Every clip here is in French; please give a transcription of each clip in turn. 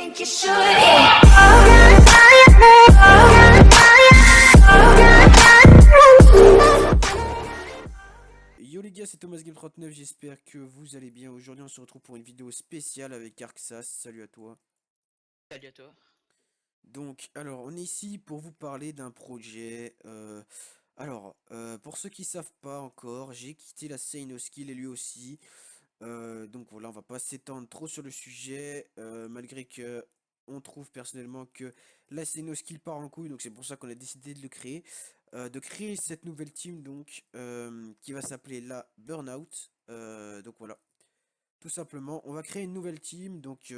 think you should, yeah. Yo les gars, c'est ThomasGame39, j'espère que vous allez bien. Aujourd'hui on se retrouve pour une vidéo spéciale avec Arxas, salut à toi. Salut à toi. Donc, alors on est ici pour vous parler d'un projet. Pour ceux qui savent pas encore, j'ai quitté la scène Skill et lui aussi. Donc voilà, on va pas s'étendre trop sur le sujet, malgré que on trouve personnellement que la scène Skill part en couille, donc c'est pour ça qu'on a décidé de le créer. De créer cette nouvelle team donc qui va s'appeler la Burnout. Donc voilà, tout simplement, on va créer une nouvelle team. Donc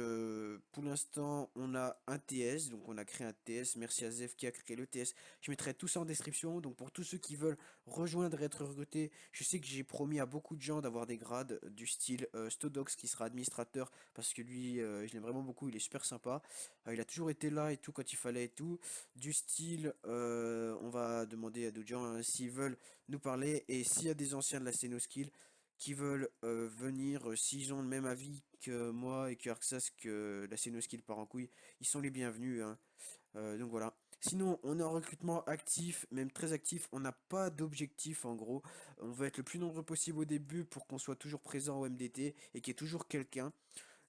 pour l'instant, on a un TS, donc on a créé un TS. Merci à Zef qui a créé le TS. Je mettrai tout ça en description. Donc pour tous ceux qui veulent rejoindre et être recrutés, je sais que j'ai promis à beaucoup de gens d'avoir des grades du style Stodox qui sera administrateur parce que lui, je l'aime vraiment beaucoup. Il est super sympa. Il a toujours été là et tout quand il fallait et tout. Du style, on va demander à d'autres gens hein, s'ils veulent nous parler et s'il y a des anciens de la scène skill qui veulent venir, s'ils ont le même avis que moi et que Arxas, que la Skill part en couille, ils sont les bienvenus, hein. Donc voilà. Sinon, on est en recrutement actif, même très actif. On n'a pas d'objectif en gros. On veut être le plus nombreux possible au début pour qu'on soit toujours présent au MDT et qu'il y ait toujours quelqu'un.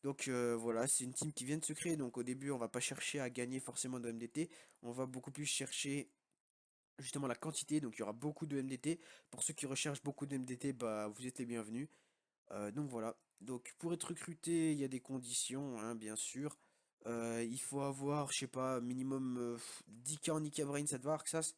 Donc voilà, c'est une team qui vient de se créer. Donc au début, on va pas chercher à gagner forcément de MDT. On va beaucoup plus chercher justement la quantité. Donc il y aura beaucoup de MDT. Pour ceux qui recherchent beaucoup de MDT, bah vous êtes les bienvenus. Donc voilà. Donc pour être recruté, il y a des conditions, hein, bien sûr. Il faut avoir, je sais pas, minimum 10K en Nika Brain, ça te va, Arxas?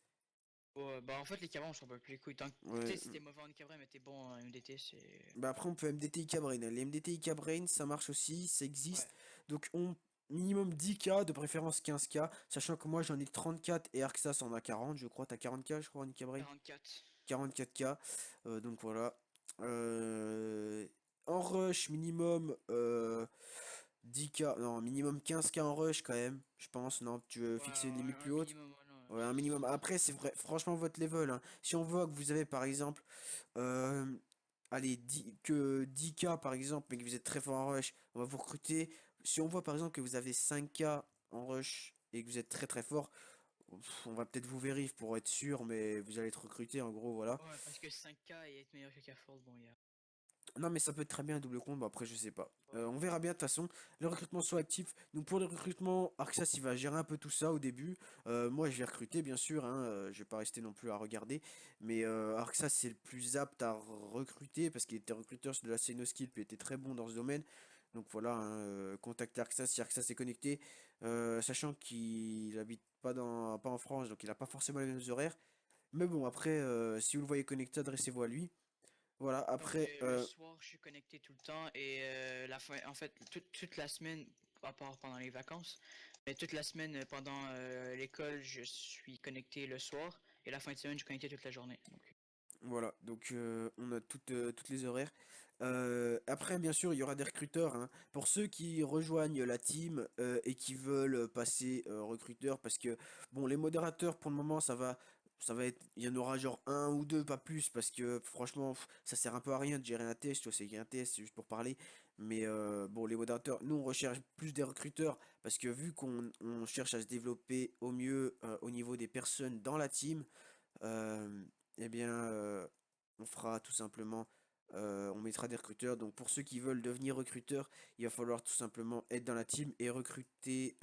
Bah en fait les cabans on s'en bat plus les couilles. Tant que Ouais. si t'es mauvais en cabra mais t'es bon en MDT c'est... Bah après on peut MDT Ika Brain, hein. Les MDT Ika Brain, ça marche aussi, ça Ouais. existe. Donc on minimum 10K, de préférence 15K, sachant que moi j'en ai 34 et Arxas en a 40, je crois. T'as 40K, je crois, en Ika Brain. 44. 44K. Donc voilà. Euh, En rush, minimum 10K. Non, minimum 15K en rush quand même. Je pense. Non, tu veux Ouais, fixer une limite un plus haute? minimum, ouais, non, Ouais, un minimum. Après, c'est vrai, franchement, votre level, hein. Si on voit que vous avez par exemple. euh, Allez, que 10K par exemple, mais que vous êtes très fort en rush, on va vous recruter. Si on voit par exemple que vous avez 5K en rush et que vous êtes très très fort, on va peut-être vous vérifier pour être sûr, mais vous allez être recruté en gros, voilà. Ouais, parce que 5K et être meilleur que Carrefour, bon, il y a... Non, mais ça peut être très bien un double compte, bon après je sais pas. Ouais. On verra bien de toute façon. Le recrutement soit actif. Donc pour le recrutement, Arxas il va gérer un peu tout ça au début. Moi je vais recruter bien sûr, hein, je vais pas rester non plus à regarder. Mais Arxas c'est le plus apte à recruter parce qu'il était recruteur de la Skill puis il était très bon dans ce domaine. Donc voilà, hein, contactez Arxas si Arxas est connecté. Sachant qu'il habite pas en France, donc il a pas forcément les mêmes horaires. Mais bon, après, si vous le voyez connecté, adressez-vous à lui. Voilà, Donc après, le soir je suis connecté tout le temps et la fin, en fait toute la semaine, à part pendant les vacances, mais toute la semaine pendant l'école je suis connecté le soir et la fin de semaine je suis connecté toute la journée. Donc... voilà, donc on a toutes les horaires. Après, bien sûr, il y aura des recruteurs, hein. Pour ceux qui rejoignent la team et qui veulent passer recruteur, parce que bon, les modérateurs pour le moment, ça va être, il y en aura genre un ou deux, pas plus, parce que franchement, ça sert un peu à rien de gérer un test. Tu vois, c'est un test, c'est juste pour parler. Mais bon, les modérateurs, nous on recherche plus des recruteurs, parce que vu qu'on cherche à se développer au mieux au niveau des personnes dans la team. Euh, eh bien, on fera tout simplement, on mettra des recruteurs. Donc pour ceux qui veulent devenir recruteurs, il va falloir tout simplement être dans la team et recruter,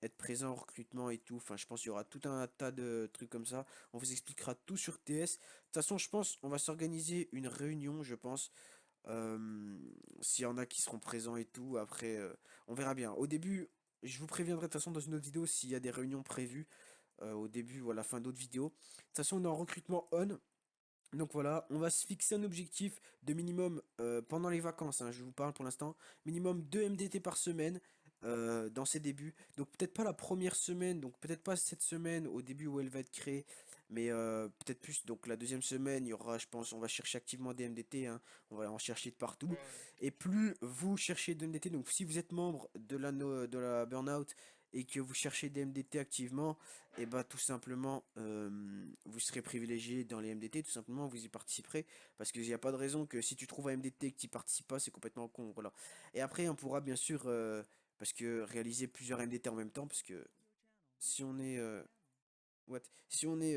être présent au recrutement et tout. Enfin, je pense qu'il y aura tout un tas de trucs comme ça. On vous expliquera tout sur TS. De toute façon, je pense, on va s'organiser une réunion, je pense. S'il y en a qui seront présents et tout, après, on verra bien. Au début, je vous préviendrai de toute façon dans une autre vidéo s'il y a des réunions prévues au début ou à la fin d'autres vidéos. De toute façon, on est en recrutement on. Donc voilà, on va se fixer un objectif de minimum pendant les vacances, hein, je vous parle pour l'instant, minimum 2 MDT par semaine dans ses débuts. Donc peut-être pas la première semaine, donc peut-être pas cette semaine au début où elle va être créée, mais peut-être plus. Donc la deuxième semaine, il y aura, je pense, on va chercher activement des MDT, hein, on va en chercher de partout. Ouais. Et plus vous cherchez de MDT, donc si vous êtes membre de de la Burnout et que vous cherchez des MDT activement, et bah tout simplement vous serez privilégié dans les MDT, tout simplement vous y participerez parce qu'il n'y a pas de raison que si tu trouves un MDT et que tu n'y participes pas, c'est complètement con, voilà. Et après on pourra bien sûr parce que réaliser plusieurs MDT en même temps, parce que si on est what? Si on est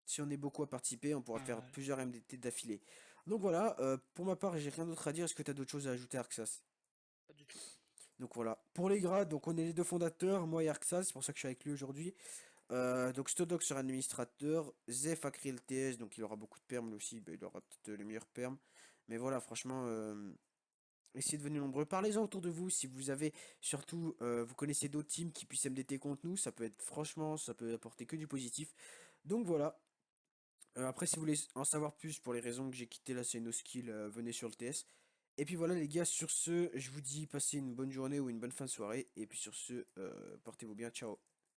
si on est beaucoup à participer, on pourra faire Ah, plusieurs MDT d'affilée. Donc voilà, pour ma part, j'ai rien d'autre à dire. Est-ce que tu as d'autres choses à ajouter, Arxas? pas du tout. Donc voilà. Pour les grades, donc on est les deux fondateurs, moi et Arxas, c'est pour ça que je suis avec lui aujourd'hui. Donc Stodox sera administrateur, Zef a créé le TS, donc il aura beaucoup de perms lui aussi, bah, il aura peut-être les meilleurs perms. Mais voilà, franchement, essayez de venir nombreux. Parlez-en autour de vous si vous avez, surtout, vous connaissez d'autres teams qui puissent MDT contre nous, ça peut être, franchement, ça peut apporter que du positif. Donc voilà. Après, si vous voulez en savoir plus pour les raisons que j'ai quitté la scène no skill, venez sur le TS. Et puis voilà les gars, sur ce, je vous dis passez une bonne journée ou une bonne fin de soirée. Et puis sur ce, portez-vous bien, ciao.